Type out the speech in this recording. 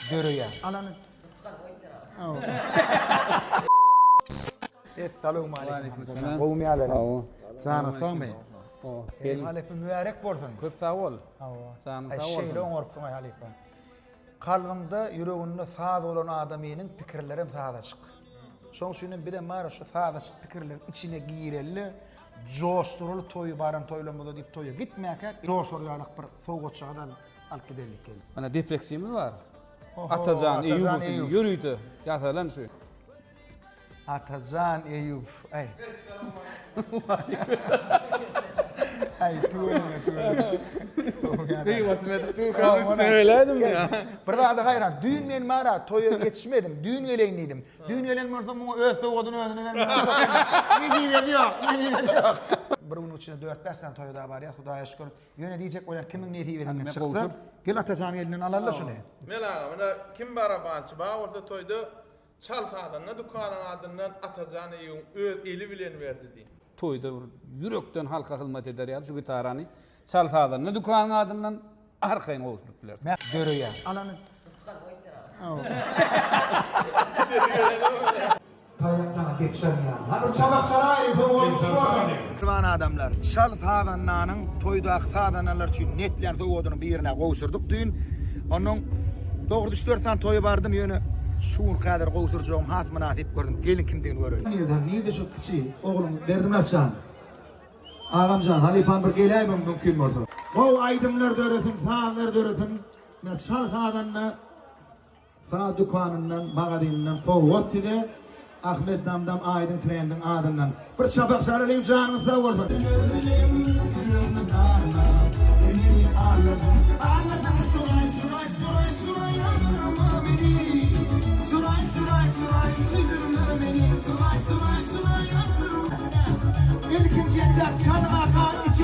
Görüyor. Alanı. Selamun aleyküm. Qowmi alaykum. Sana sağmay. Aleyküm mübarek bolsun. Köp sağ ol. Canım sağ ol. Şeyle oňorupsyň aleyküm. Kalbinde, yüreğinde sağ olan adamynyň pikirlerim sağda çık. Şoň üçin bir de mara şu sağda pikirler içine girelli, joşturul toy baran toylamada dip toya gitmäke, joşurýarlyk bir sowgatçadan alyp gidelik geldi. Mana depressiyamiz var. Atajan Eýup yürüýdi. Ýasalan şu. Atajan Eýup. Ay. Ay tuğla. Eýup metr tuğka öýledim ya. Bir daha hayran. Düğün men mara toya yetişmedim. Düğün öleýniydim. Düğün ölenmersem bu öýse odun öýüne vermem. Ne diýdi ýok. Bir gün içinde 4-5 tane toya da var ya, Hudaýa şükür. Ýöne diýjek bolar kimin neti berenden çykdy. Gel Atajan elinden alallar şunu. Mela, mana kim barabançy ba orada toyda çal sadanna dukanyň adyndan Atajan öz eli bilen berdi diýip. Toyda yürekden halka hizmet eder ya şu gitarany. Çalsadan ne dükanyň adyndan arkaýyn gowuşup bilersin. Ben görüyor. Alanı. Tayaktan geçen ya. Lan çabak sarayı doğru. Kurban adamlar. Çal sadananyň toyda sadanlar üçin netler doğudyny bir ýerine gowuşduk dün. Onun 4 tane toyu bardım ýöne şuun kadar gowuşurjağım hatmana dip gördüm. Gelin kimden görelim. Niýde şu kiçi oğlum berdim açan. Ağamcan Halifan bir geleyim mümkün bolsa. O aydımlar döresin, sağlar döresin. Men çal sadanna sağ dükanynyň magazynynyň sowgat dide Ahmet Damdam aydın trendin adından. Bir çabak sarılayın canınız da olsun. İlkinci yeniden çanıma kal için